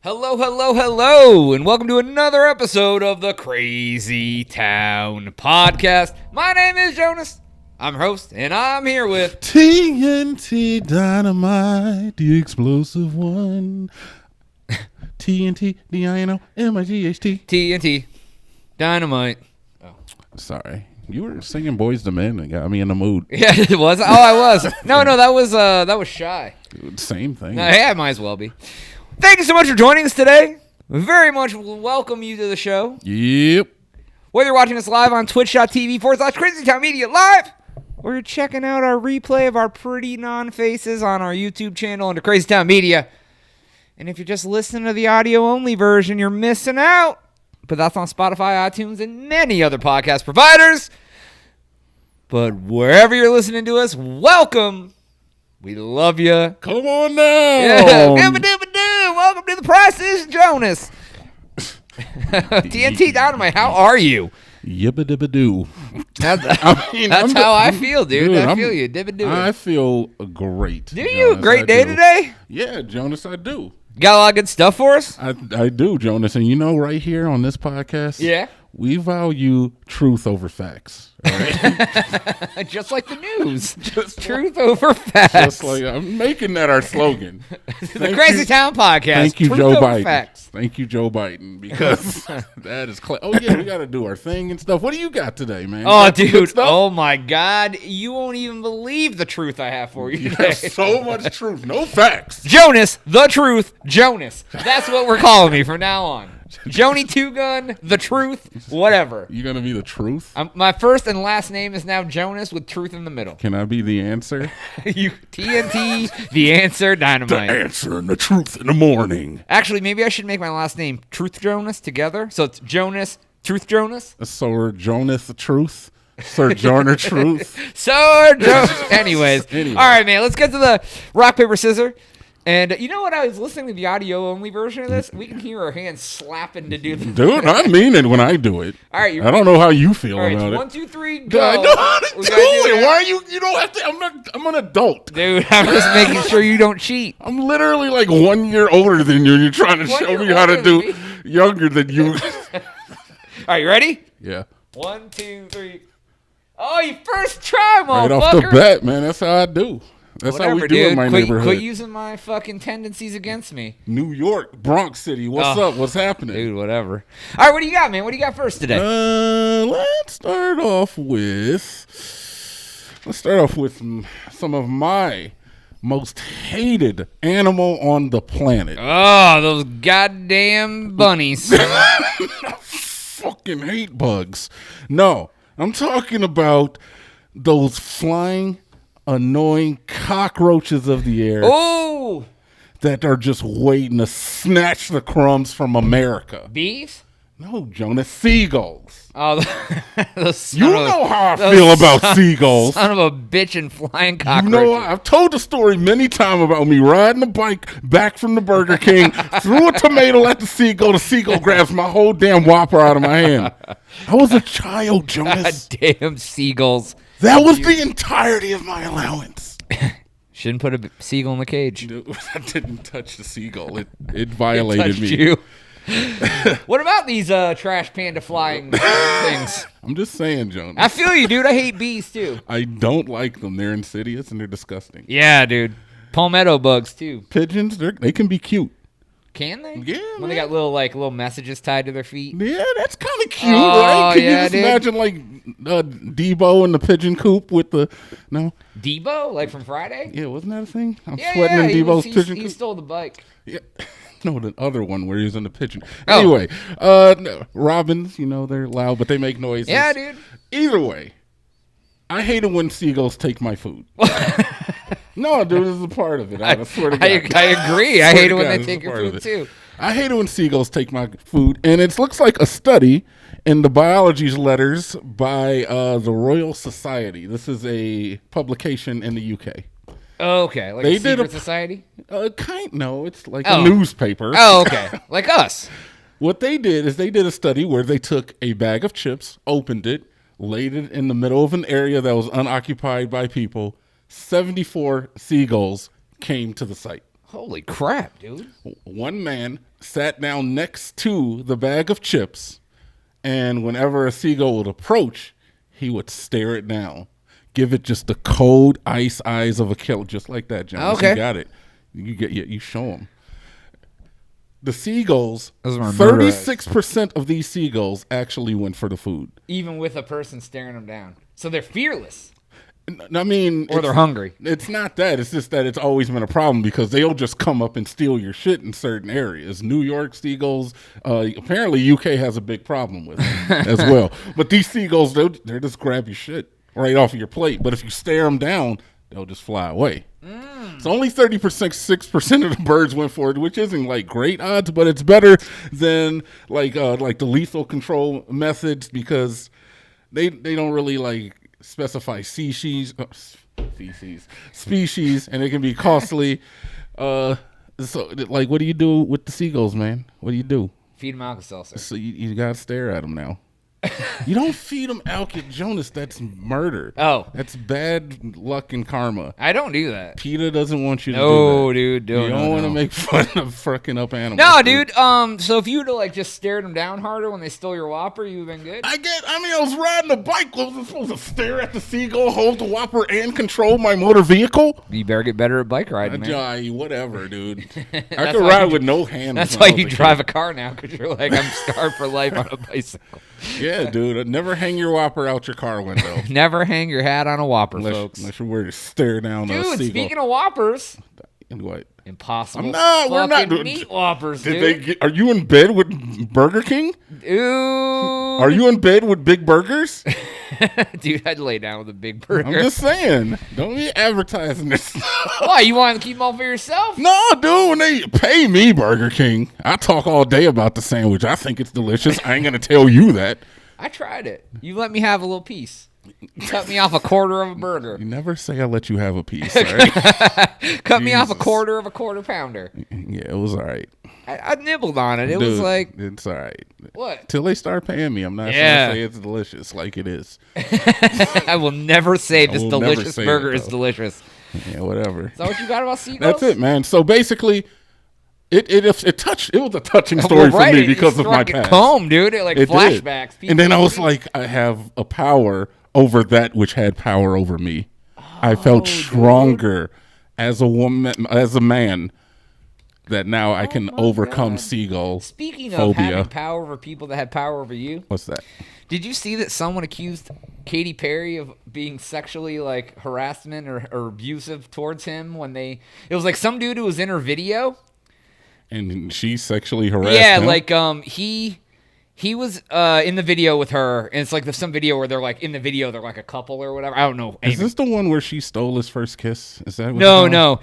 Hello, hello, hello, and welcome to another episode of the Crazy Town Podcast. My name is Jonas. I'm your host, and I'm here with TNT Dynamite, the explosive one. TNT, DINOMIGHT. TNT Dynamite. Oh, sorry. You were singing Boys to Men and got me in the mood. Yeah, it was. Oh, I was. No, that was Shy. Dude, same thing. Hey, I might as well be. Thank you so much for joining us today. We very much welcome you to the show. Yep. Whether you're watching us live on twitch.tv/CrazyTown Media Live, or you're checking out our replay of our pretty non-faces on our YouTube channel under Crazy Town Media. And if you're just listening to the audio-only version, you're missing out. But that's on Spotify, iTunes, and many other podcast providers. But wherever you're listening to us, welcome. We love you. Come on now. Yeah. Welcome to the Price is Jonas. TNT Dynamite, how are you? Yibba-dibba-doo. That's how I feel, dude. I feel you. Dibba-doo. I feel great. Do you? Great day today? Yeah, Jonas, I do. Got a lot of good stuff for us? I do, Jonas. And you know, right here on this podcast, Yeah. we value truth over facts. Right? Just like the news. Truth over facts. Just like I'm making that our slogan. The Crazy Town Podcast. Thank you, Truth Joe over Biden. Facts. Thank you, Joe Biden, because that is oh yeah, we got to do our thing and stuff. What do you got today, man? Oh, dude. Oh, my God. You won't even believe the truth I have for you today. So much truth, no facts. Jonas, the truth, Jonas. That's what we're calling me from now on. Joni Two Gun, the truth, whatever. You gonna be the truth? My first and last name is now Jonas with truth in the middle. Can I be the answer? You TNT, the answer, Dynamite. The answer and the truth in the morning. Actually, maybe I should make my last name Truth Jonas together. So it's Jonas, Truth Jonas. So Jonas the truth. Sir Joner truth. Sir Jonas. Anyways. All right, man. Let's get to the rock, paper, scissors. And you know what? I was listening to the audio-only version of this. We can hear our hands slapping to do this. Dude, I mean it when I do it. All right, I don't know how you feel about it. 1, 2, 3, go. I know how to do it. Why are you? You don't have to. I'm an adult. Dude, I'm just making sure you don't cheat. I'm literally like 1 year older than you, and you're trying to show me how to do younger than you. All right, you ready? Yeah. 1, 2, 3. Oh, you first try, motherfucker. Right off the bat, man. That's how I do. That's Whatever, how we do dude. in my neighborhood. Quit using my fucking tendencies against me. New York, Bronx City. What's up? What's happening? Dude, whatever. All right, what do you got, man? What do you got first today? Let's start off with some of my most hated animal on the planet. Oh, those goddamn bunnies. Fucking hate bugs. No, I'm talking about those flying, annoying cockroaches of the air. Oh, that are just waiting to snatch the crumbs from America. bees? No, Jonas, seagulls. Oh, You know how I feel about seagulls. Son of a bitch and flying cockroaches. You know, I've told the story many times about me riding a bike back from the Burger King, threw a tomato at the seagull grabs my whole damn Whopper out of my hand. I was a child, Jonas. Goddamn seagulls. That was the entirety of my allowance. Shouldn't put a seagull in the cage. Dude, I didn't touch the seagull. It violated me. You. What about these trash panda flying things? I'm just saying, Jonas. I feel you, dude. I hate bees, too. I don't like them. They're insidious and they're disgusting. Yeah, dude. Palmetto bugs, too. Pigeons, they can be cute. Can they? Yeah, when they got little messages tied to their feet. Yeah, that's kind of cute, right? Can you just imagine like Debo in the pigeon coop with the Debo, like from Friday? Yeah, wasn't that a thing? I'm sweating in Debo's pigeon coop. He stole the bike. Yeah. No, the other one where he was in the pigeon. Anyway, robins, they're loud, but they make noises. Yeah, dude. Either way, I hate it when seagulls take my food. No, dude, this is a part of it. I swear to God. I agree. I hate it when they take your food, too. I hate it when seagulls take my food. And it looks like a study in the biology letters by the Royal Society. This is a publication in the UK. Oh, okay. Like a secret society? No, it's like a newspaper. Oh, okay. Like us. What they did is they did a study where they took a bag of chips, opened it, laid it in the middle of an area that was unoccupied by people. 74 seagulls came to the site. Holy crap, dude. One man sat down next to the bag of chips, and whenever a seagull would approach, he would stare it down, give it just the cold ice eyes of a killer, just like that, Jonas. Okay. You got it. You show him. The seagulls, Those are my murder eyes. 36% of these seagulls actually went for the food. Even with a person staring them down. So they're fearless. I mean, Or they're hungry. It's not that. It's just that it's always been a problem because they'll just come up and steal your shit in certain areas. New York seagulls, apparently UK has a big problem with them as well. But these seagulls, they'll just grab your shit right off of your plate. But if you stare them down, they'll just fly away. So only 6% of the birds went for it, which isn't like great odds, but it's better than like the lethal control methods because they don't really like specify species, and it can be costly. So like, what do you do with the seagulls, man? What do you do? Feed them Alka-Seltzer. So you gotta stare at them now. You don't feed them Jonas. That's murder. Oh. That's bad luck and karma. I don't do that. PETA doesn't want you to do No, that. dude. You don't want to make fun of fucking up animals. No, dude. So if you would have like just stared them down harder when they stole your Whopper, you'd have been good. I was riding a bike. Was I supposed to stare at the seagull, hold the Whopper, and control my motor vehicle? You better get better at bike riding, man. Whatever, dude. I could ride with no hands. That's why you drive a car now, because you're like, I'm scarred for life on a bicycle. Yeah, dude. Never hang your Whopper out your car window. Never hang your hat on a Whopper, folks. Unless you're worried to stare down a seagull. Dude, speaking of Whoppers. What? Impossible. We're not doing meat Whoppers, Did dude. are you in bed with Burger King? Ooh. Are you in bed with Big Burgers? Dude, I'd lay down with a big burger. I'm just saying. Don't be advertising this. Why? You want to keep them all for yourself? No, dude. When they pay me, Burger King, I talk all day about the sandwich. I think it's delicious. I ain't gonna tell you that. I tried it. You let me have a little piece. You cut me off a quarter of a burger. You never say I let you have a piece. All right? Cut me off a quarter of a quarter pounder. Yeah, it was all right. I nibbled on it. It Dude, was like, it's all right. what? Till they start paying me, I'm not gonna say it's delicious like it is. I will never say this will never delicious say burger that, is though. delicious. Yeah, whatever. Is that what you got about seagulls? That's it, man. So basically, it was a touching story for me because of my past. Home, dude. It flashbacks. And then I was like, I have a power over that which had power over me. I felt stronger as a woman, as a man, that now I can overcome seagull Speaking phobia. of having power over people that had power over you, What's that? did you see that someone accused Katy Perry of being sexually like harassment or abusive towards him when it was like some dude who was in her video? And she sexually harassed him? Like he was in the video with her, and it's like some video where they're like in the video they're like a couple or whatever. I don't know. Is this the one where she stole his first kiss? Is that what No.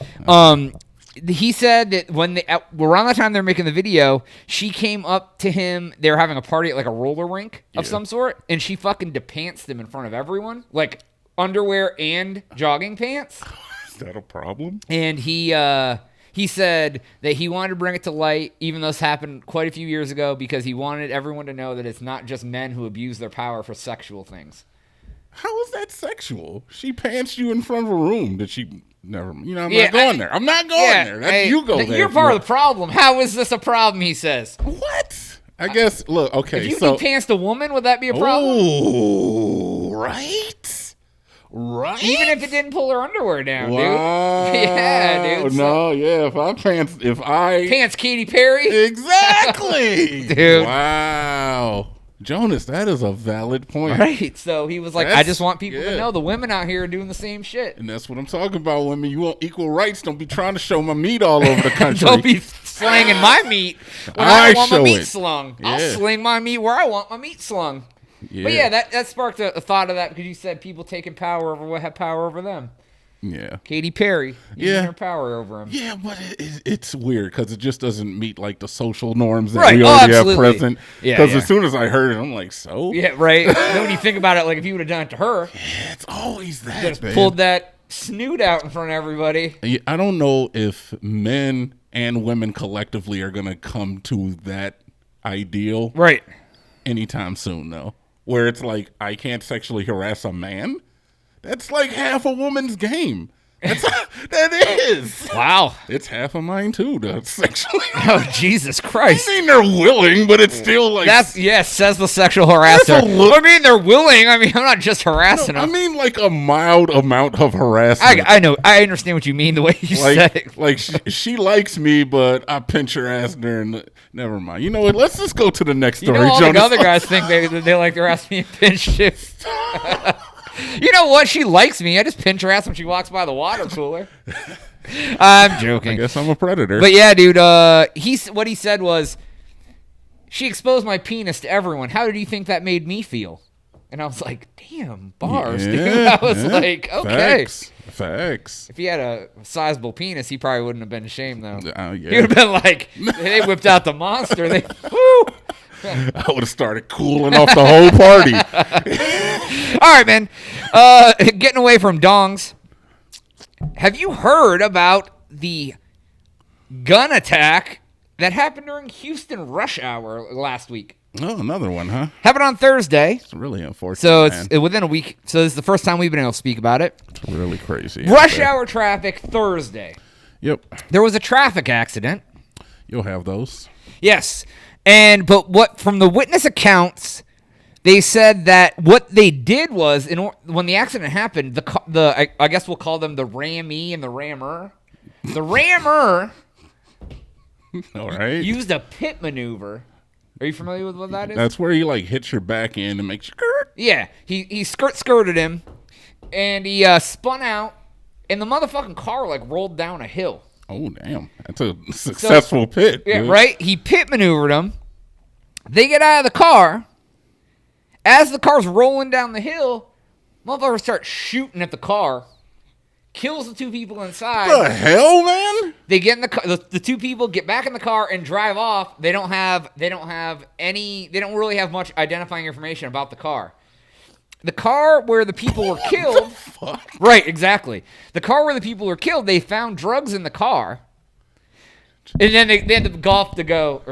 He said that around the time they're making the video, she came up to him. They were having a party at like a roller rink of some sort, and she fucking depantsed him in front of everyone, like underwear and jogging pants. Is that a problem? And he said that he wanted to bring it to light, even though this happened quite a few years ago, because he wanted everyone to know that it's not just men who abuse their power for sexual things. How is that sexual? She pants you in front of a room. Did she never? I'm not going there. I'm not going there. You go there. You're part of the problem. How is this a problem, he says. What? I guess, look, okay. If you pantsed a woman, would that be a problem? Oh, right? Right? Even if it didn't pull her underwear down, wow. dude. Yeah, dude. If I pants Katy Perry. Exactly. Dude. Wow. Jonas, that is a valid point. Right. So he was like, I just want people to know the women out here are doing the same shit. And that's what I'm talking about, women. You want equal rights. Don't be trying to show my meat all over the country. Don't be slanging my meat when I want my meat slung. Yeah. I'll sling my meat where I want my meat slung. Yeah. But yeah, that sparked a thought of that because you said people taking power over what had power over them. Yeah. Katy Perry using her power over him. Yeah, but it's weird because it just doesn't meet like the social norms that we already have present. Because as soon as I heard it, I'm like, so? Yeah, right. Then when you think about it, like if you would have done it to her. Yeah, it's always that, just pulled that snoot out in front of everybody. I don't know if men and women collectively are going to come to that ideal anytime soon, though. Where it's like, I can't sexually harass a man. That's like half a woman's game. That is. Wow. It's half of mine too. That's sexually. Oh, Jesus Christ. I mean, they're willing, but it's still like. Says the sexual harasser. I mean, they're willing. I mean, I'm not just harassing them. I mean, like a mild amount of harassment. I know. I understand what you mean the way you said it. Like she likes me, but I pinch her ass during. Never mind. You know what? Let's just go to the next story. All Jonas. the other guys think they like their ass being pinched too. You know what? She likes me. I just pinch her ass when she walks by the water cooler. I'm joking. I guess I'm a predator. But yeah, dude. What he said was, she exposed my penis to everyone. How did you think that made me feel? And I was like, damn, bars, dude. I was like, okay. Facts. If he had a sizable penis, he probably wouldn't have been ashamed, though. Yeah. He would have been like, they whipped out the monster. Woo! I would have started cooling off the whole party. All right, man. Getting away from dongs. Have you heard about the gun attack that happened during Houston rush hour last week? Oh, another one, huh? Happened on Thursday. It's really unfortunate. So it's within a week. So this is the first time we've been able to speak about it. It's really crazy. Rush hour traffic Thursday. Yep. There was a traffic accident. You'll have those. Yes. But what from the witness accounts, they said that what they did was when the accident happened, I guess we'll call them the Ramee and the Rammer. The Rammer All right. used a pit maneuver. Are you familiar with what that is? That's where he like hits your back end and makes skirt. Yeah, he skirted him, and he spun out, and the motherfucking car like rolled down a hill. Oh damn, that's a successful pit. Yeah, dude. right. He pit maneuvered him. They get out of the car. As the car's rolling down the hill, motherfucker starts shooting at the car. Kills the two people inside. What the hell, man? They get in the car. The two people get back in the car and drive off. They don't really have much identifying information about the car. The car where the people were killed. Fuck. Right, exactly. The car where the people were killed, they found drugs in the car. And then they had the gall to go,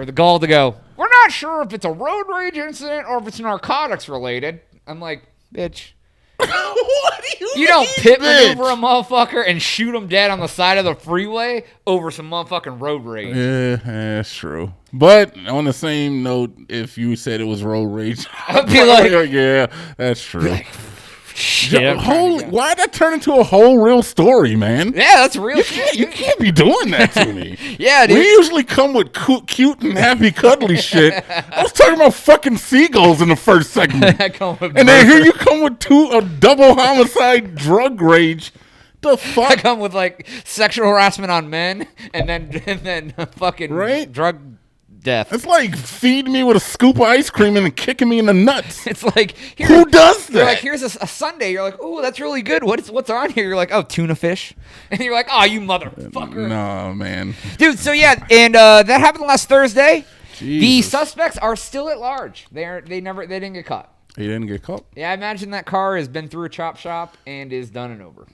we're not sure if it's a road rage incident or if it's narcotics related. I'm like, bitch. What do you don't mean, pit bitch? maneuver a motherfucker and shoot him dead on the side of the freeway over some motherfucking road rage. Yeah, that's true. But on the same note, if you said it was road rage, I'd be like, yeah, that's true. Shit. Why'd that turn into a whole real story, man? Yeah, that's real shit. You can't be doing that to me. Yeah, dude. We usually come with cute and happy, cuddly shit. I was talking about fucking seagulls in the first segment. And then here you come with a double homicide drug rage. The fuck? I come with like sexual harassment on men and then fucking drug death. It's like feeding me with a scoop of ice cream and then kicking me in the nuts. It's like who does that? You're like, here's a Sunday. You're like, oh, that's really good. What's on here? You're like, oh, tuna fish. And you're like, oh, you motherfucker. No, man. Dude, so yeah, and that happened last Thursday. Jesus. The suspects are still at large. They didn't get caught. He didn't get caught? Yeah, I imagine that car has been through a chop shop and is done and over.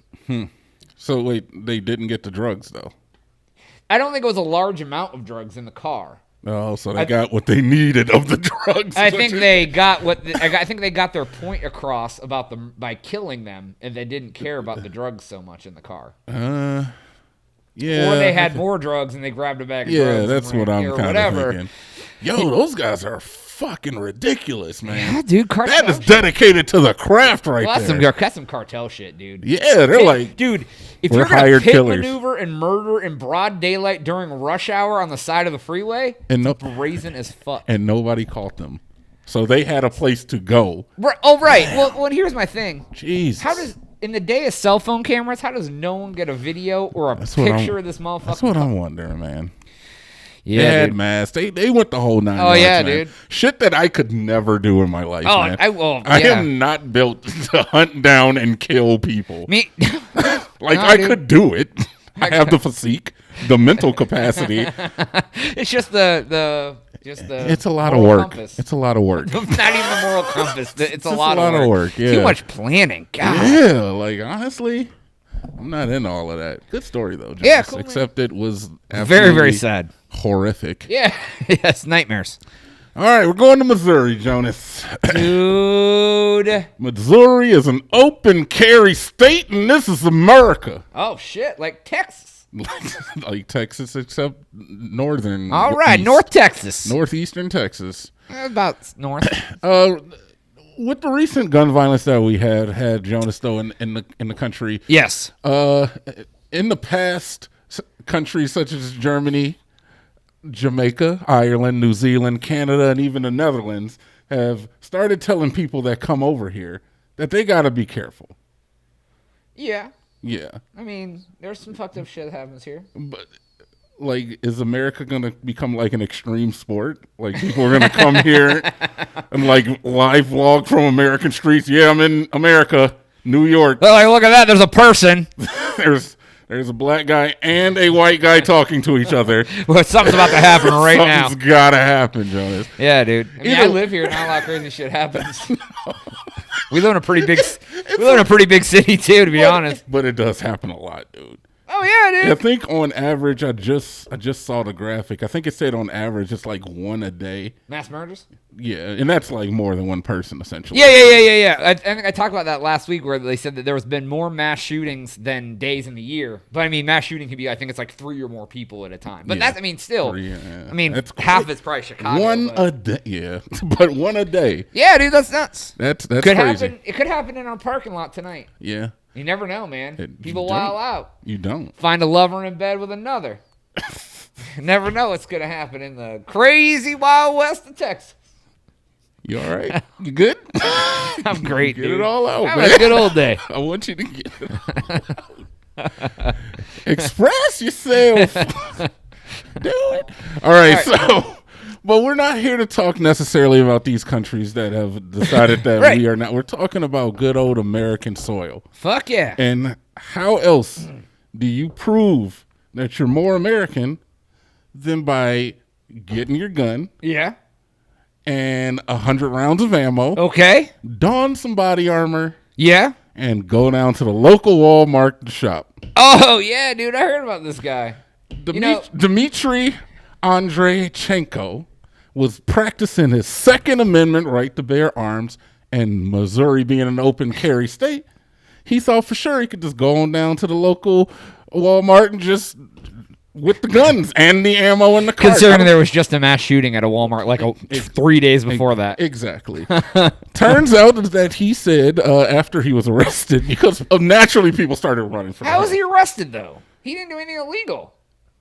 So wait, they didn't get the drugs though? I don't think it was a large amount of drugs in the car. Oh, so they got what they needed of the drugs. I think they got I think they got their point across about them by killing them, and they didn't care about the drugs so much in the car. Yeah. Or they had more drugs and they grabbed a bag of drugs. Yeah, that's what I'm kind of thinking. Yo, those guys are fucking ridiculous, man. Yeah, dude. That is dedicated to the craft there. That's some cartel shit, dude. Yeah, they're like, dude, if we're you're gonna hired pit killers. maneuver and murder in broad daylight during rush hour on the side of the freeway, it's brazen as fuck. And nobody caught them, so they had a place to go. Oh, right. Well, here's my thing. Jesus. In the day of cell phone cameras, how does no one get a video or a picture of this motherfucker? That's what I'm wondering, man. Yeah, they had masks. They went the whole 9 yards, yeah, man. dude. Shit that I could never do in my life, man. I am not built to hunt down and kill people. Me? I could do it. I have the physique, the mental capacity. It's just it's a lot of work. Compass. It's a lot of work. Not even the moral compass. It's a lot of work. Yeah. Too much planning. God. Yeah, like honestly, I'm not in all of that. Good story though. Jonas, yeah, cool, except it was very, very sad, horrific. Yeah, yes, nightmares. All right, we're going to Missouri, Jonas. Dude. Missouri is an open carry state, and this is America. Oh, shit. Like Texas. Like Texas, except northern. All right, east. North Texas. Northeastern Texas. About north. With the recent gun violence that we had Jonas, though, in the country. Yes. In the past, countries such as Germany, Jamaica, Ireland, New Zealand, Canada, and even the Netherlands have started telling people that come over here that they got to be careful. Yeah. Yeah. I mean, there's some fucked up shit that happens here. But, like, is America going to become like an extreme sport? Like, people are going to come here and, like, live vlog from American streets. Yeah, I'm in America, New York. Well, like, look at that. There's a person. There's a black guy and a white guy talking to each other. Well, something's about to happen right now. Something's got to happen, Jonas. Yeah, dude. I mean, I live here, not a lot of crazy shit happens. We live in a pretty big city too, to be honest. But it does happen a lot, dude. Oh yeah, dude. I think on average, I just saw the graphic. I think it said on average it's like one a day. Mass murders? Yeah, and that's like more than one person essentially. Yeah. I think I talked about that last week where they said that there has been more mass shootings than days in the year. But I mean, mass shooting can be, I think it's like 3 or more people at a time. But that's, I mean, still. 3, yeah. I mean, that's half of it's probably Chicago. One a day, yeah. But one a day. Yeah, dude, that's nuts. That's could crazy. Happen. It could happen in our parking lot tonight. Yeah. You never know, man. People you wild out. You don't. Find a lover in bed with another. Never know what's going to happen in the crazy wild west of Texas. You all right? You good? I'm great, Get dude. it all out, Having man. a good old day. I want you to get it all out. Express yourself. Do it. All right, so... But we're not here to talk necessarily about these countries that have decided that right. we are not. We're talking about good old American soil. Fuck yeah. And how else do you prove that you're more American than by getting your gun? Yeah. And 100 rounds of ammo. Okay. Don some body armor. Yeah. And go down to the local Walmart to shop. Oh, yeah, dude. I heard about this guy. Dmitry Andreychenko was practicing his Second Amendment right to bear arms, and Missouri being an open carry state, he thought for sure he could just go on down to the local Walmart and just with the guns and the ammo in the car. Considering there was just a mass shooting at a Walmart like 3 days before that. Exactly. Turns out that he said after he was arrested, because naturally people started running from him. How was he arrested, though? He didn't do anything illegal.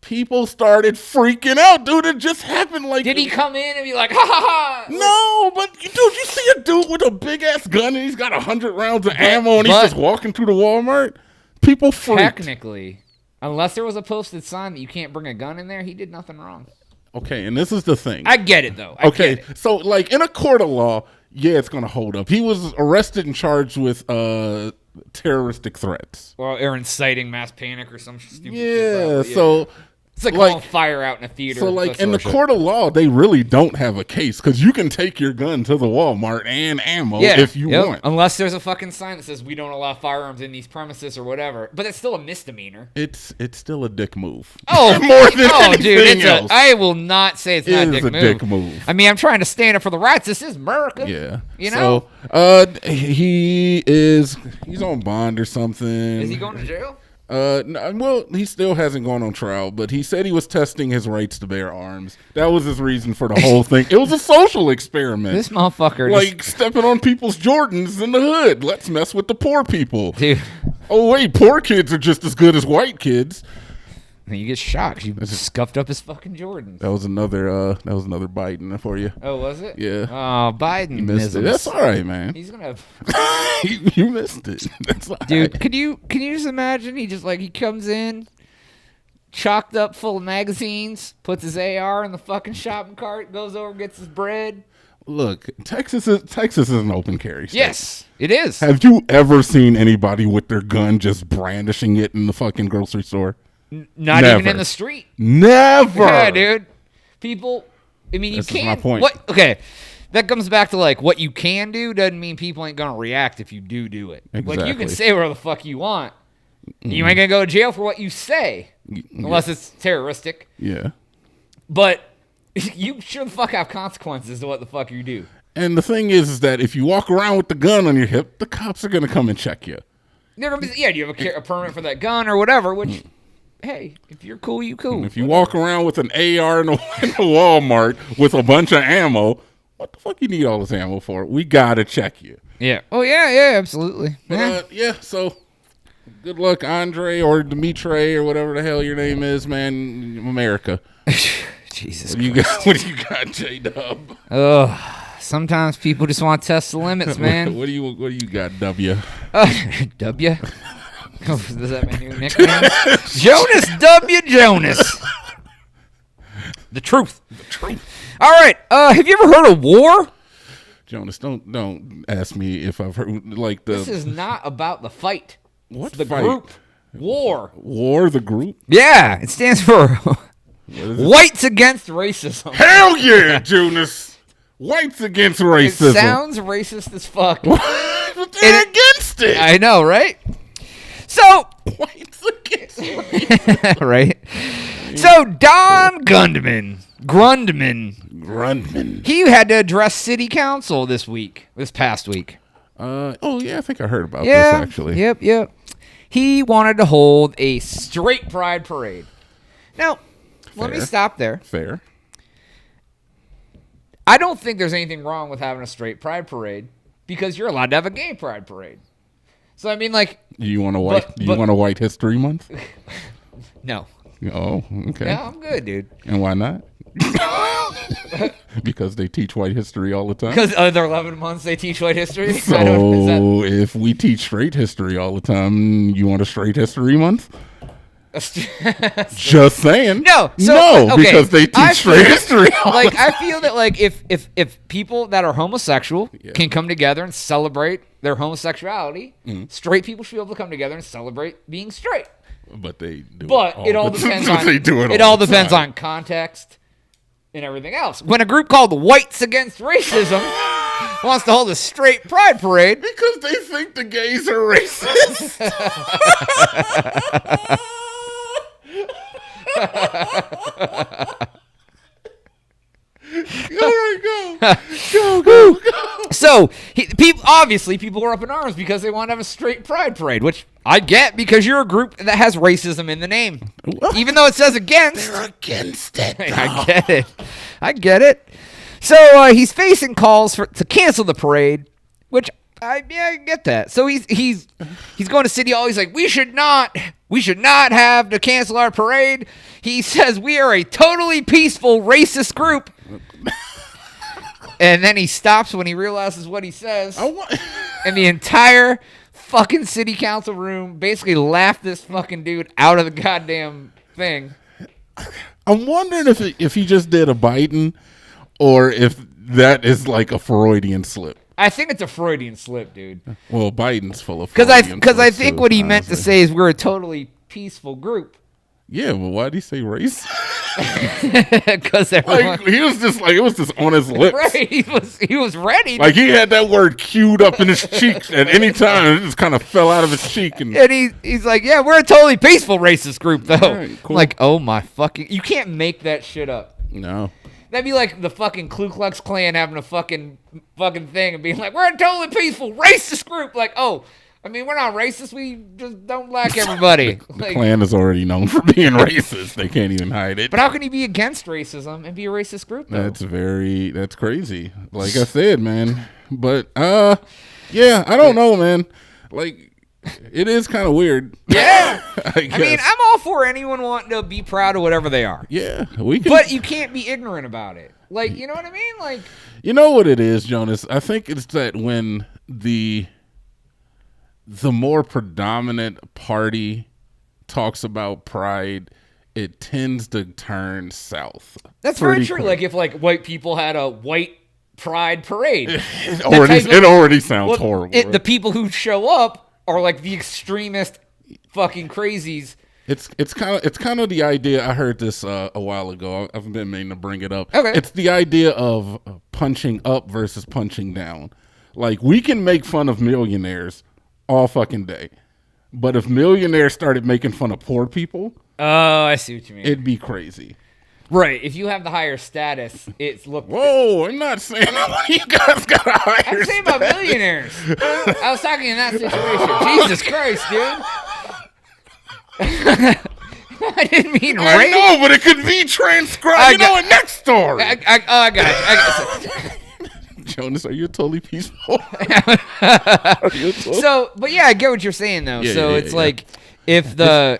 People started freaking out, dude. It just happened like... Did he come in and be like, ha, ha, ha? No, but, dude, you see a dude with a big-ass gun and he's got 100 rounds of ammo and he's just walking through the Walmart? People freaked. Technically, unless there was a posted sign that you can't bring a gun in there, he did nothing wrong. Okay, and this is the thing. I get it, though. So, like, in a court of law, yeah, it's going to hold up. He was arrested and charged with terroristic threats. Or inciting mass panic or some stupid shit. Yeah, so... It's like calling fire out in a theater. So, like, in the court of law, they really don't have a case because you can take your gun to the Walmart and ammo if you want. Unless there's a fucking sign that says we don't allow firearms in these premises or whatever. But it's still a misdemeanor. It's still a dick move. Oh, more than anything dude, else. I will not say it's not a dick move. I mean, I'm trying to stand up for the rights. This is America. Yeah. You know? So, he's on bond or something. Is he going to jail? No, well, he still hasn't gone on trial, but he said he was testing his rights to bear arms. That was his reason for the whole thing. It was a social experiment. This motherfucker, like stepping on people's Jordans in the hood. Let's mess with the poor people, dude. Oh wait, poor kids are just as good as white kids. And you get shocked. You scuffed up his fucking Jordans. That was another Biden for you. Oh, was it? Yeah. Oh, Biden. You missed it. That's all right, man. He's gonna. You missed it. That's all dude. Right. Can you just imagine? He comes in, chocked up full of magazines, puts his AR in the fucking shopping cart, goes over, gets his bread. Look, Texas is an open carry state. Yes, it is. Have you ever seen anybody with their gun just brandishing it in the fucking grocery store? Not Never. even in the street. Never. Yeah, dude. People, I mean, this you can't. Is my point. What? Okay, that comes back to like what you can do doesn't mean people ain't gonna react if you do it. Exactly. Like you can say whatever the fuck you want. You ain't gonna go to jail for what you say, unless it's terroristic. Yeah. But You sure the fuck have consequences to what the fuck you do. And the thing is that if you walk around with the gun on your hip, the cops are going to come and check you. They're gonna be, do you have a permit for that gun or whatever? Which, hey, if you're cool, you cool. And if you walk around with an AR in a Walmart with a bunch of ammo, what the fuck you need all this ammo for? We got to check you. Yeah. Oh, yeah, absolutely. But, so good luck, Andre or Dimitri or whatever the hell your name is, man. America. Jesus Christ. What do you got, J-Dub? Sometimes people just want to test the limits, man. What do you got, W? W? Oh, is that my new nickname? Jonas W. Jonas. The truth. All right. Have you ever heard of war? Jonas, don't ask me if I've heard This is not about the fight. What it's the fight? group? War. War, the group? Yeah, it stands for Whites Against Racism. Hell yeah, Jonas. Whites against racism. It sounds racist as fuck. But they're against it. I know, right? So whites against racism. Right. So Don Grundman. He had to address city council this past week. Oh yeah, I think I heard about this actually. Yep. He wanted to hold a straight pride parade. Now, let me stop there. Fair. I don't think there's anything wrong with having a straight pride parade because you're allowed to have a gay pride parade. So I mean, like, you want a White History Month? No. Oh, okay. Yeah, I'm good, dude. And why not? Because they teach white history all the time. Because there are 11 months they teach white history. So if we teach straight history all the time, you want a straight history month? Just saying. No, because they teach straight history. I feel that if people that are homosexual can come together and celebrate their homosexuality, straight people should be able to come together and celebrate being straight. But they do. It all depends on. They do it all depends on context and everything else. When a group called Whites Against Racism wants to hold a straight pride parade because they think the gays are racist. All right, go. So people were up in arms because they want to have a straight pride parade, which I get because you're a group that has racism in the name, even though it says against. They're against it. I get it. So he's facing calls to cancel the parade, which I get that. So he's going to City Hall. He's like, we should not have to cancel our parade. He says we are a totally peaceful racist group. And then he stops when he realizes what he says. And the entire fucking city council room basically laughed this fucking dude out of the goddamn thing. I'm wondering if he just did a Biden or if that is like a Freudian slip. I think it's a Freudian slip, dude. Well, Biden's full of because I think what he meant to say is we're a totally peaceful group. Yeah, well, why did he say race? Because he was just like, it was just on his lips. Right, he was ready. Like he had that word queued up in his cheeks at any time. It just kind of fell out of his cheek. And he's like, yeah, we're a totally peaceful racist group, though. Right, cool. Like, oh my fucking, you can't make that shit up. No. That'd be like the fucking Ku Klux Klan having a fucking thing and being like, we're a totally peaceful racist group. Like, oh, I mean, we're not racist. We just don't like everybody. The Klan is already known for being racist. They can't even hide it. But how can you be against racism and be a racist group, though? That's crazy. Like I said, man. But, yeah, I don't know, man. Like, it is kind of weird. Yeah. I mean, I'm all for anyone wanting to be proud of whatever they are. Yeah, we can. But you can't be ignorant about it. Like, you know what I mean? Like, you know what it is, Jonas? I think it's that when the more predominant party talks about pride, it tends to turn south. That's very true. Quick. Like if like white people had a white pride parade, it already sounds horrible. The people who show up are like the extremist fucking crazies. It's kind of the idea. I heard this a while ago. I've been meaning to bring it up. Okay. It's the idea of punching up versus punching down. Like we can make fun of millionaires all fucking day, but if millionaires started making fun of poor people, oh, I see what you mean. It'd be crazy. Right. If you have the higher status, it's look. Whoa, I'm not saying you guys got a higher I'm saying about millionaires. I was talking in that situation. Jesus Christ, dude. I didn't mean rape. I know, but it could be transcribed. Next story. I got you. Jonas, are you totally peaceful? So, but yeah, I get what you're saying though. It's like if the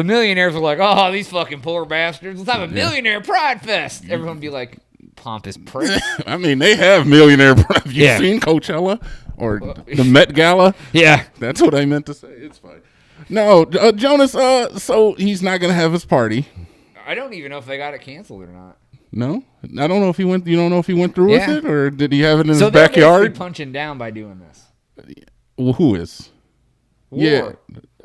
millionaires were like, oh, these fucking poor bastards, let's have a millionaire pride fest. Everyone would be like, pompous prick. I mean, they have millionaire pride. Have you seen Coachella or the Met Gala? Yeah, that's what I meant to say. It's fine. No, Jonas. So he's not gonna have his party. I don't even know if they got it canceled or not. No, I don't know if he went. You don't know if he went through with it, or did he have it in his backyard? So they're punching down by doing this. Well, who is? War.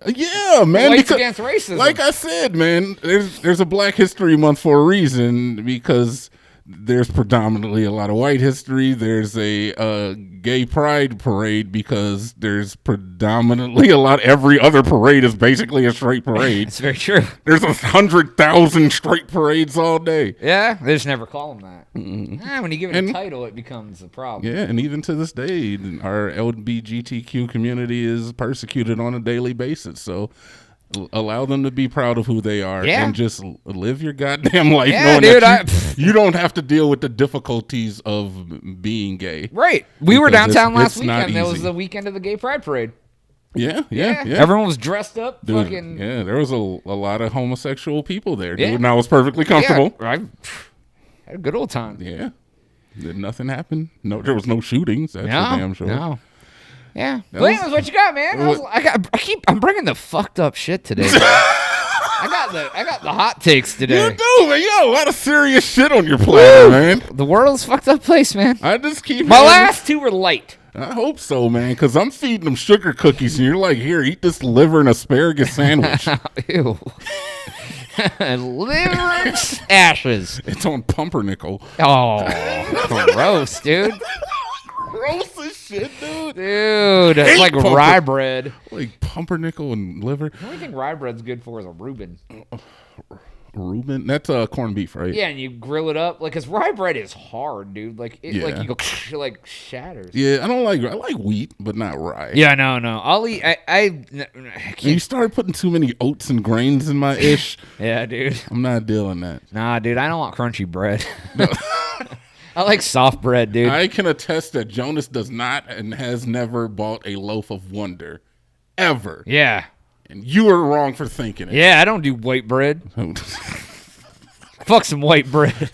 Yeah, man. Fights against racism. Like I said, man, there's a Black History Month for a reason, because there's predominantly a lot of white history. There's a gay pride parade because there's predominantly a lot. Every other parade is basically a straight parade. That's very true. There's 100,000 straight parades all day. Yeah, they just never call them that. When you give it a title, it becomes a problem. Yeah, and even to this day, our LGBTQ community is persecuted on a daily basis. So allow them to be proud of who they are and just live your goddamn life knowing that you don't have to deal with the difficulties of being gay. Right. We were downtown last weekend. That was the weekend of the Gay Pride Parade. Yeah. Everyone was dressed up. Dude, fucking. Yeah, there was a lot of homosexual people there, dude, and I was perfectly comfortable. Yeah, I had a good old time. Yeah. Did nothing happen? No, there was no shootings. That's for damn sure. No. Yeah. Anyways, what you got, man? I'm bringing the fucked up shit today. I got the hot takes today. You do, man. You got a lot of serious shit on your platter, man. The world's a fucked up place, man. I just keep my last two were light. I hope so, man, because I'm feeding them sugar cookies, and you're like, here, eat this liver and asparagus sandwich. Ew. Liver ashes. It's on pumpernickel. Oh, gross, dude. Gross as shit, dude. Dude, it's like rye bread. Like pumpernickel and liver. The only thing rye bread's good for is a Reuben. Reuben? That's corned beef, right? Yeah, and you grill it up. Like, because rye bread is hard, dude. Like, it, like you go, it like shatters. Yeah, I like wheat, but not rye. Yeah, no. I'll eat, I can't. You start putting too many oats and grains in my ish. Yeah, dude. I'm not dealing that. Nah, dude, I don't want crunchy bread. No. I like soft bread, dude. I can attest that Jonas does not and has never bought a loaf of Wonder. Ever. Yeah. And you are wrong for thinking it. Yeah, I don't do white bread. Fuck some white bread.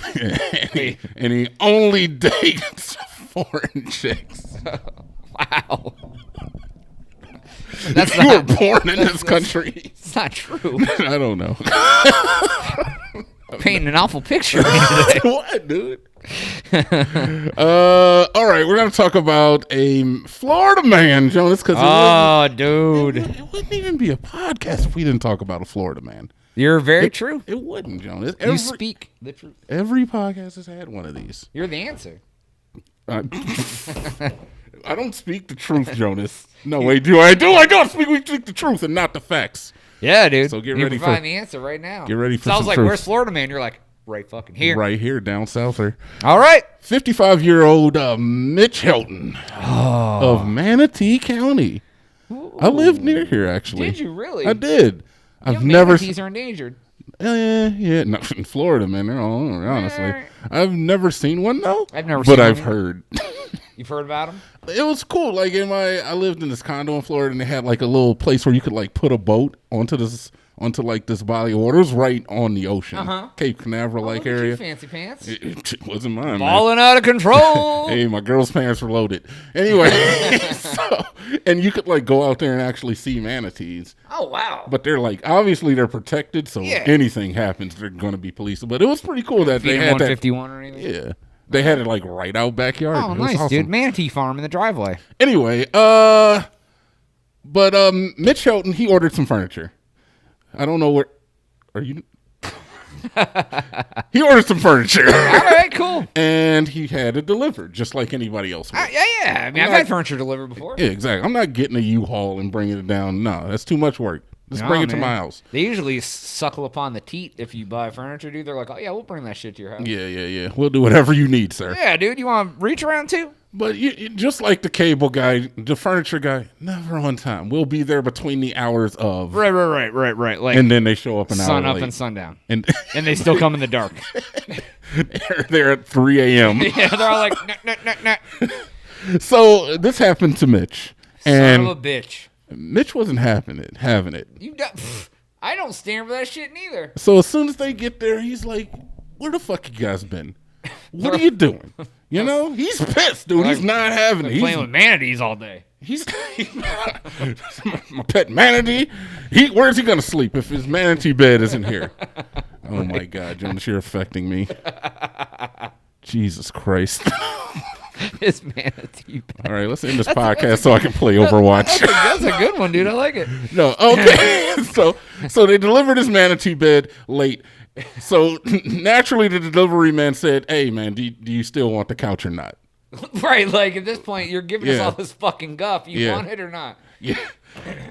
and he only dates foreign chicks. Wow. You were born in this country. It's not true. I don't know. Painting an awful picture. What, dude? All right, we're gonna talk about a Florida man, Jonas. Because dude, it wouldn't even be a podcast if we didn't talk about a Florida man. You're very true. It wouldn't, Jonas. You speak the truth. Every podcast has had one of these. You're the answer. I don't speak the truth, Jonas. No, wait, do I? Do I don't speak? We speak the truth and not the facts. Yeah, dude. So get ready for the answer right now. Get ready for. So I was some like, truth. "Where's Florida man?" You're like, "Right fucking here." Right here, down souther. All right. 55-year-old Mitch Hilton of Manatee County. Ooh. I lived near here, actually. Did you really? I did. I've never. Manatees are endangered. Yeah. No, in Florida, man, they're all over. Honestly, I've never seen one though. I've never seen one. But I've either. heard. You've heard about them? It was cool. Like I lived in this condo in Florida, and they had like a little place where you could like put a boat onto this body of water. It was right on the ocean, Cape Canaveral like area. You fancy pants. It wasn't mine. Falling out of control. Hey, my girl's pants were loaded. Anyway, and you could like go out there and actually see manatees. Oh wow! But they're like obviously they're protected, so if anything happens, they're going to be policed. But it was pretty cool that they had 151 or anything. Yeah. They had it like right out backyard. Oh, nice, awesome. Dude. Manatee farm in the driveway. Anyway, Mitch Hilton, he ordered some furniture. I don't know where. Are you? He ordered some furniture. All right, cool. And he had it delivered, just like anybody else would. Yeah. I mean, I've had furniture delivered before. Yeah, exactly. I'm not getting a U-Haul and bringing it down. No, that's too much work. Just No, bring it to man. my house. They usually suckle upon the teat if you buy furniture, dude. They're like, oh, yeah, we'll bring that shit to your house. Yeah. We'll do whatever you need, sir. Yeah, dude. You want to reach around too? But just like the cable guy, the furniture guy, never on time. We'll be there between the hours of. Right. Like, And then they show up an hour sun up late. and sundown. And they still come in the dark. they're there at 3 a.m. Yeah, they're all like, nah. So this happened to Mitch. Son And of a bitch. Mitch wasn't having it. I don't stand for that shit neither. So as soon as they get there, he's like, where the fuck you guys been? What are you doing? You know, he's pissed, dude. He's not having it. Playing with manatees all day. He's my pet manatee. Where's he gonna sleep if his manatee bed isn't here? Oh my God, Jonas, you're affecting me. Jesus Christ. His manatee bed. All right, let's end this podcast so I can play Overwatch. That's a good one, dude. I like it. No, okay. So they delivered his manatee bed late. So naturally, the delivery man said, "Hey, man, do you still want the couch or not?" Right, like at this point, you're giving us Yeah. all this fucking guff. You Yeah. want it or not? Yeah.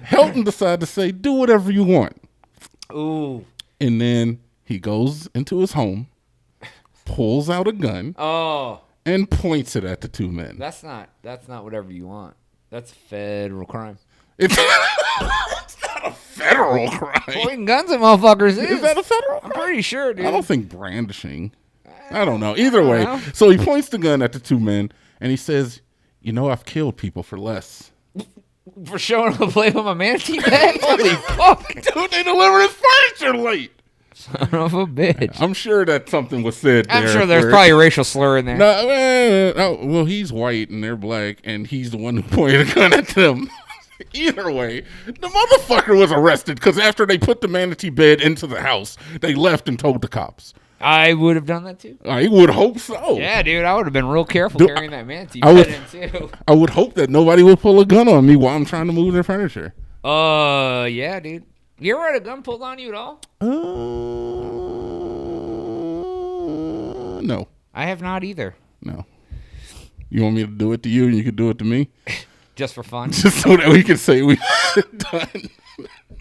Helton decided to say, "Do whatever you want." Ooh. And then he goes into his home, pulls out a gun, Oh, and points it at the two men. that's not whatever you want. That's federal crime. It's not a federal crime. Pointing guns at motherfuckers Is that a federal I'm crime? pretty sure, dude. I don't think brandishing. I don't know. Either way, know. so he points the gun at the two men, and he says, "You know, I've killed people for less." For showing up to play with my manatee bed? Holy fuck. Dude, they delivered his furniture late. Son of a bitch. I'm sure that something was said there. I'm sure there's where- probably a racial slur in there. No, well, he's white and they're black, and he's the one who pointed a gun at them. Either way, the motherfucker was arrested because after they put the manatee bed into the house, they left and told the cops. I would have done that too. I would hope so. Yeah, dude, I would have been real careful Dude, carrying that manatee I would- bed in too. I would hope that nobody would pull a gun on me while I'm trying to move their furniture. Yeah, dude. You ever had a gun pulled on you at all? No. I have not either. No. You want me to do it to you and you can do it to me? Just for fun. Just so that we can say we done.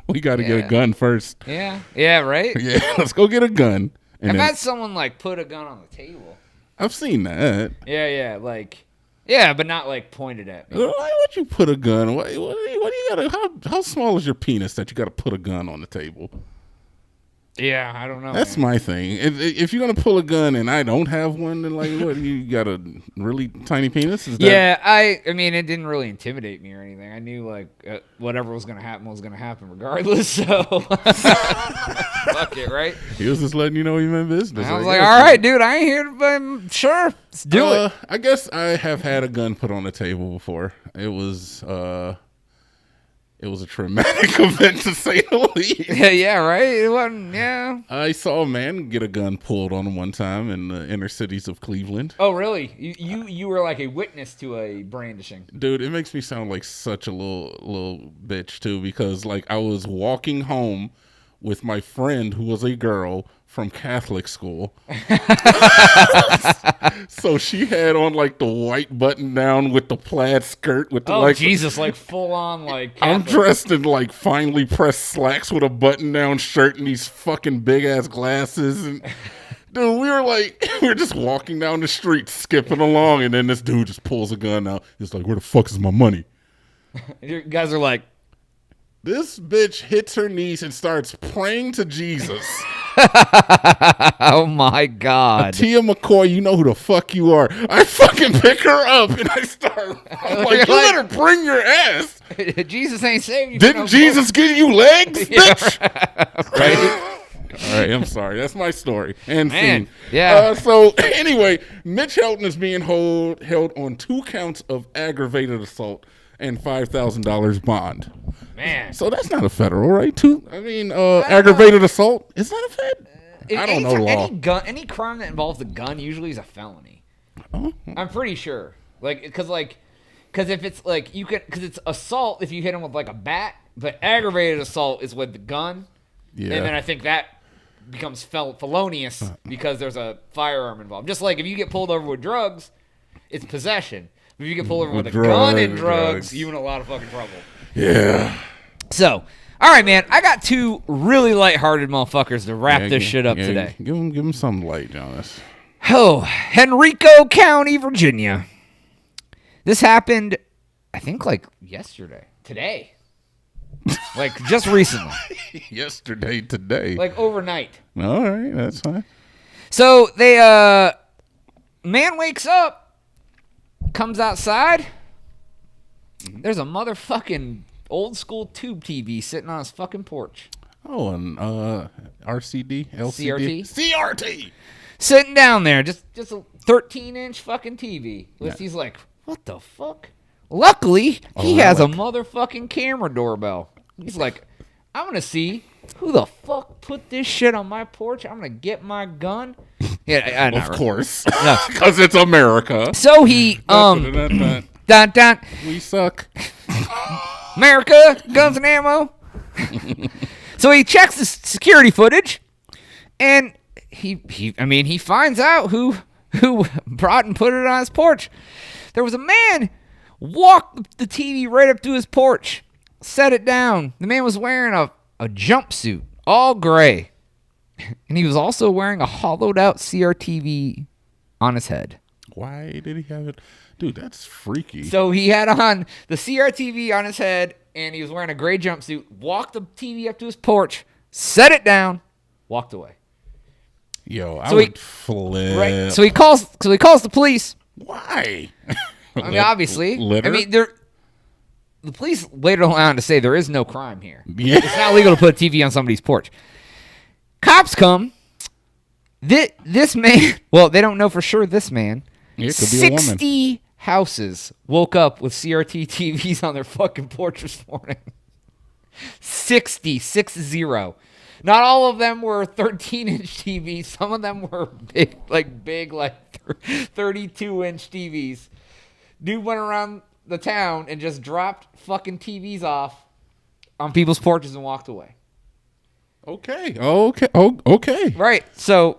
We got to get a Yeah. gun first. Yeah, right? Yeah, let's go get a gun. And I've then, had someone like put a gun on the table. I've seen that. Yeah, but not like pointed at me. Why would you put a gun? What do you got? How small is your penis that you got to put a gun on the table? Yeah, I don't know. That's man. my thing. If you're gonna pull a gun and I don't have one, then like, what? You got a really tiny penis? Is that, Yeah, I mean, it didn't really intimidate me or anything. I knew like whatever was gonna happen regardless. So fuck it, right? he was just letting you know he meant business. I was I like, guess. all right, dude, I ain't here, but sure, let's do it. I guess I have had a gun put on the table before. It was a traumatic event to say the least. Yeah, right. It wasn't. Yeah. I saw a man get a gun pulled on him one time in the inner cities of Cleveland. Oh, really? You were like a witness to a brandishing. Dude, it makes me sound like such a little bitch too, because like I was walking home with my friend who was a girl from Catholic school. So she had on like the white button down with the plaid skirt with the Oh, like Jesus! Like full on like. I'm Catholic. dressed in like finely pressed slacks with a button down shirt and these fucking big ass glasses and dude, we were just walking down the street skipping along and then this dude just pulls a gun out. He's like, "Where the fuck is my money?" You guys are like. This bitch hits her knees and starts praying to Jesus. Oh my God. Tia McCoy, you know who the fuck you are. I fucking pick her up and I'm like, you better bring your ass. Jesus ain't saved you. Didn't Jesus give you legs, bitch? Right? All right, I'm sorry. That's my story. And Man, scene. yeah. So anyway, Mitch Helton is being held on 2 counts of aggravated assault and $5,000 bond. Man. So that's not a federal, right? Aggravated assault. Is that a fed? I don't know law. Any crime that involves a gun usually is a felony. Oh. I'm pretty sure. Because if it's like because it's assault if you hit him with like a bat, but aggravated assault is with the gun. Yeah. And then I think that becomes felonious because there's a firearm involved. Just like if you get pulled over with drugs, it's possession. If you get pulled over with a gun and drugs, you in a lot of fucking trouble. Yeah. So, All right, man. I got two really lighthearted motherfuckers to wrap this shit up today. Give him some light, Jonas. Oh, Henrico County, Virginia. This happened, I think, like yesterday. Today. Like, just recently. Yesterday, today. Like, overnight. All right, that's fine. So, man wakes up, comes outside. There's a motherfucking old school tube TV sitting on his fucking porch. Oh, an RCD? LCD? CRT! Sitting down there, just a 13-inch fucking TV. He's like, what the fuck? Luckily, he has a motherfucking camera doorbell. He's like, I'm going to see who the fuck put this shit on my porch. I'm going to get my gun. Yeah, of course. Because it's America. So he, dun, dun. We suck. America, guns and ammo. So he checks the security footage, and he finds out who brought and put it on his porch. There was a man walked the TV right up to his porch, set it down. The man was wearing a jumpsuit, all gray, and he was also wearing a hollowed out CRTV on his head. Why did he have it? Dude, that's freaky. So he had on the CRTV on his head, and he was wearing a gray jumpsuit, walked the TV up to his porch, set it down, walked away. Yo, I would flip. Right. So he calls the police. Why? I mean, obviously. Litter? I mean, the police later went on to say there is no crime here. Yeah. It's not legal to put a TV on somebody's porch. Cops come. This man, well, they don't know for sure this man. It could be a woman. 60 houses woke up with CRT TVs on their fucking porch this morning. 60. Not all of them were 13-inch TVs. Some of them were big, like 32-inch TVs. Dude went around the town and just dropped fucking TVs off on people's porches and walked away. Okay. Okay. Right. So.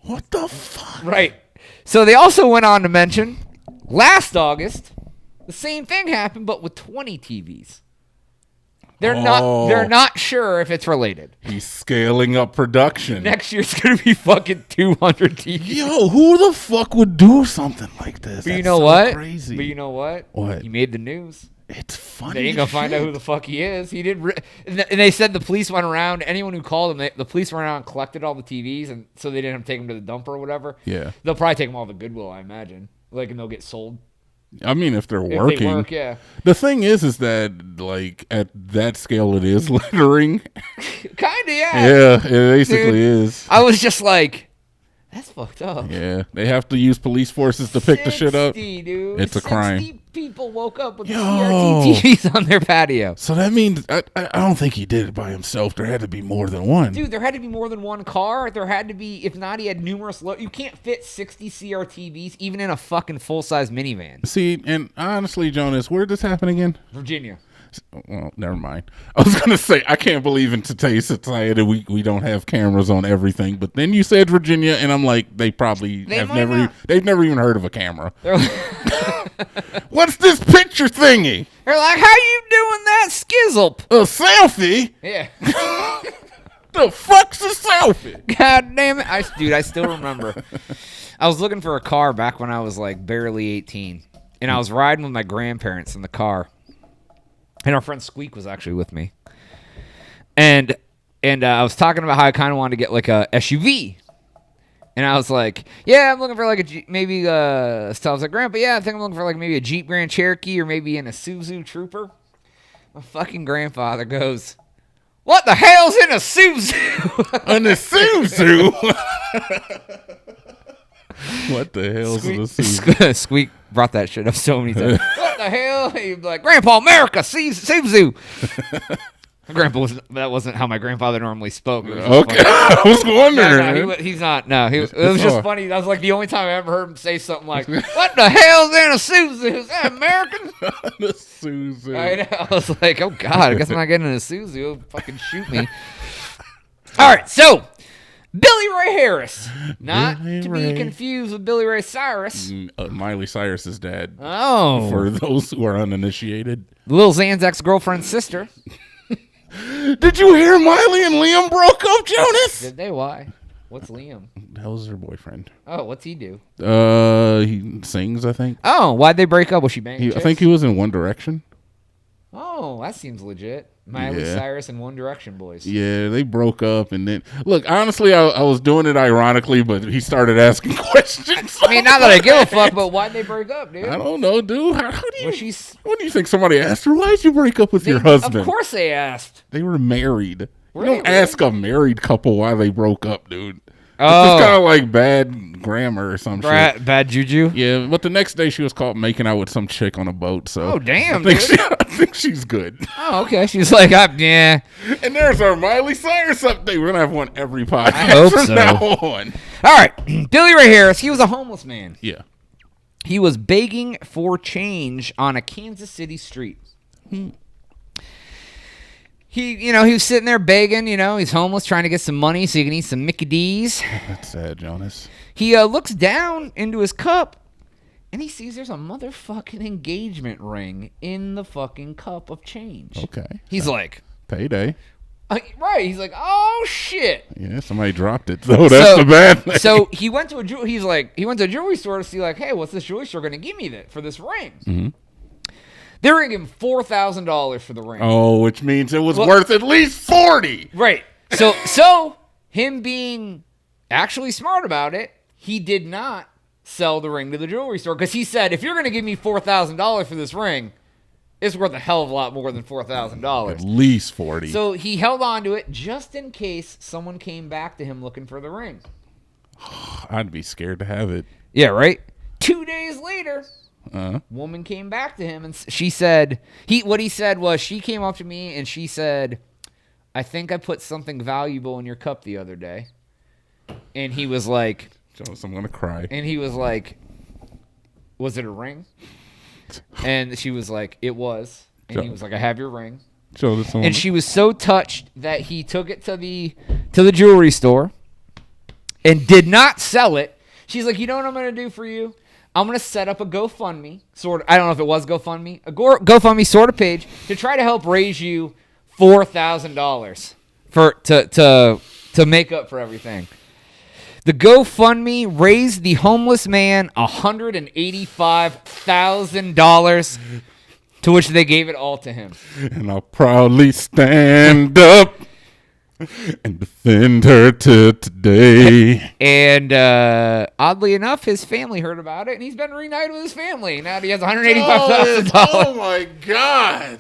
What the fuck? Right. So they also went on to mention last August, the same thing happened, but with 20 TVs. They're not sure if it's related. He's scaling up production. Next year's gonna be fucking 200 TVs. Yo, who the fuck would do something like this? But you know what? Crazy. But you know what? What? He made the news. It's funny. They ain't gonna find out who the fuck he is. He did, and they said the police went around. Anyone who called them, the police went around and collected all the TVs, and so they didn't have to take them to the dumper or whatever. Yeah, they'll probably take them all to Goodwill, I imagine. Like, and they'll get sold. I mean, if they're working. They work, yeah. The thing is that like at that scale, it is littering. Kinda, yeah. Yeah, it basically is. I was just like, that's fucked up. Yeah, they have to use police forces to pick the shit up. Dude. It's a crime. 60 people woke up with CRT TVs on their patio. So that means I don't think he did it by himself. There had to be more than one. Dude, there had to be more than one car. There had to be, if not, he had numerous. You can't fit 60 CRTVs even in a fucking full-size minivan. See, and honestly, Jonas, where did this happen again? Virginia. Well, never mind. I was gonna say I can't believe in today's society we don't have cameras on everything, but then you said Virginia, and I'm like, they've never even heard of a camera. What's this picture thingy? They're like, how you doing that skizzle? A selfie? Yeah. The fuck's a selfie? God damn it! I still remember. I was looking for a car back when I was like barely 18, and I was riding with my grandparents in the car. And our friend Squeak was actually with me. And I was talking about how I kind of wanted to get like a SUV. And I was like, yeah, I'm looking for like a Jeep, maybe, so I was like, Grandpa, yeah, I think I'm looking for like maybe a Jeep Grand Cherokee or maybe in a Isuzu Trooper. My fucking grandfather goes, what the hell's in a Isuzu? An Isuzu? What the hell's in a Isuzu? Squeak brought that shit up so many times. What the hell? He'd be like, Grandpa, America, Isuzu. That wasn't how my grandfather normally spoke. Okay. I was wondering. No, he's not. No, it was just funny. That was like the only time I ever heard him say something like, what the hell's in a Isuzu? Is that American? A Isuzu. I was like, oh, God, I guess I'm not getting an Isuzu. He'll fucking shoot me. All right, so Billy Ray Harris. Not Billy to Ray. be confused with Billy Ray Cyrus. Miley Cyrus's dad. Oh. For those who are uninitiated. Lil Xan's ex-girlfriend's sister. Did you hear Miley and Liam broke up, Jonas? Did they? Why? What's Liam? That was her boyfriend. Oh, what's he do? He sings, I think. Oh, why'd they break up? Was she banging I think he was in One Direction. Oh, that seems legit. Miley Cyrus and One Direction boys. Yeah, they broke up, and then look. Honestly, I was doing it ironically, but he started asking questions. I mean, not that I give a fuck, but why'd they break up, dude? I don't know, dude. How do you? Was When do you think somebody asked her? Why'd you break up with your husband? Of course they asked. They were married. Were You don't they really? ask a married couple why they broke up, dude. Oh. It's just kind of like bad grammar or some shit. Bad juju? Yeah, but the next day she was caught making out with some chick on a boat. So Oh, damn, I think dude. she's good. Oh, okay. She's like, yeah. And there's our Miley Cyrus update. We're gonna have one every podcast I hope from so. now on. All right. Billy Ray Harris, he was a homeless man. Yeah. He was begging for change on a Kansas City street. He was sitting there begging, he's homeless, trying to get some money so he can eat some Mickey D's. That's sad, Jonas. He looks down into his cup, and he sees there's a motherfucking engagement ring in the fucking cup of change. Okay. He's like, Payday. right. He's like, oh shit. Yeah, somebody dropped it. So that's the bad thing. So he went to a jewelry store to see like, hey, what's this jewelry store going to give me for this ring? Mm-hmm. They were going to give him $4,000 for the ring. Oh, which means it was worth at least 40. Right. So him being actually smart about it, he did not sell the ring to the jewelry store because he said, if you're going to give me $4,000 for this ring, it's worth a hell of a lot more than $4,000. At least 40. So he held on to it just in case someone came back to him looking for the ring. I'd be scared to have it. Yeah, right? 2 days later, woman came back to him and she said, what he said was, she came up to me and she said, I think I put something valuable in your cup the other day. And he was like, Jonas, I'm going to cry. And he was like, was it a ring? And she was like, it was. And he was like, I have your ring. And she was so touched that he took it to the jewelry store and did not sell it. She's like, you know what I'm going to do for you? I'm going to set up a GoFundMe, I don't know if it was GoFundMe, a GoFundMe sort of page to try to help raise you $4,000 to make up for everything. The GoFundMe raised the homeless man $185,000, to which they gave it all to him. And I'll proudly stand up and defend her to today. And oddly enough, his family heard about it, and he's been reunited with his family. Now he has $185,000. Oh my God.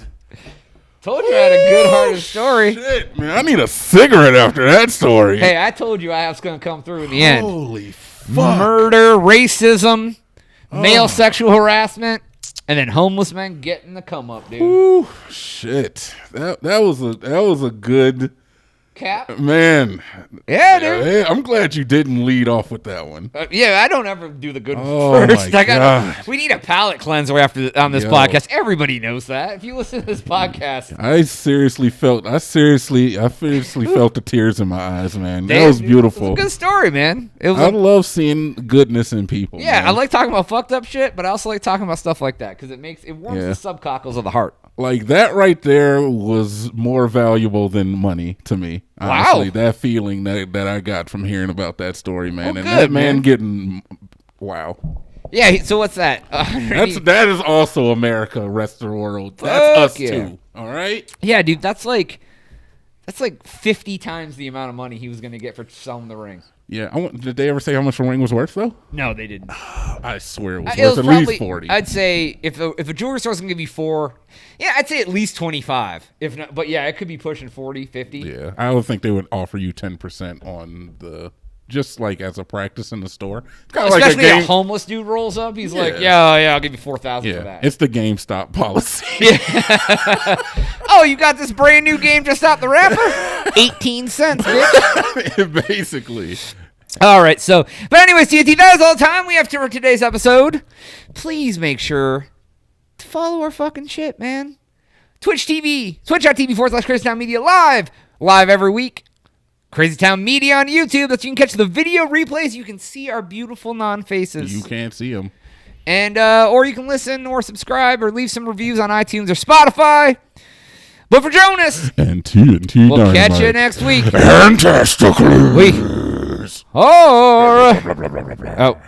Told you I had a good-hearted story. Shit, man. I need a cigarette after that story. Hey, I told you I was going to come through in the end. Holy fuck. Murder, racism, male sexual harassment, and then homeless men getting the come up, dude. Ooh, shit. That was a good Cap? man. Yeah, dude. Hey, I'm glad you didn't lead off with that one. Yeah, I don't ever do the good Oh, first. my God. We need a palate cleanser on this podcast. Everybody knows that. If you listen to this podcast, I seriously felt the tears in my eyes, man. That damn, was dude, beautiful. It was a good story, man. It was I love seeing goodness in people. yeah, man. I like talking about fucked up shit, but I also like talking about stuff like that because it warms the subcockles of the heart. Like that right there was more valuable than money to me. Honestly, that feeling that I got from hearing about that story, man, Well, and good, that man man. getting wow. Yeah, so what's that? That is also America, rest of the world. That's us too. All right. Yeah, dude, that's like 50 times the amount of money he was gonna get for selling the ring. Yeah. Did they ever say how much the ring was worth though? No, they didn't. I swear it was It worth was at probably, least 40. I'd say if a jewelry store's gonna give you 4, yeah, I'd say at least 25. If not, but yeah, it could be pushing 40, 50. Yeah, I don't think they would offer you 10% on the just like as a practice in the store. It's kind of like Especially a game. a homeless dude rolls up. He's like, Yeah. yeah, I'll give you 4,000 for that. It's the GameStop policy. Oh, you got this brand new game just out the wrapper? 18 cents, bitch. Basically. All right, but anyways, TNT, that is all the time we have for today's episode. Please make sure to follow our fucking shit, man. Twitch.tv/CrazyTown Media live every week. Crazy Town Media on YouTube. That's you can catch the video replays. You can see our beautiful non-faces. You can't see them. And or you can listen or subscribe or leave some reviews on iTunes or Spotify. But for Jonas, and TNT we'll Dynamite. catch you next week. Fantastically. Oh.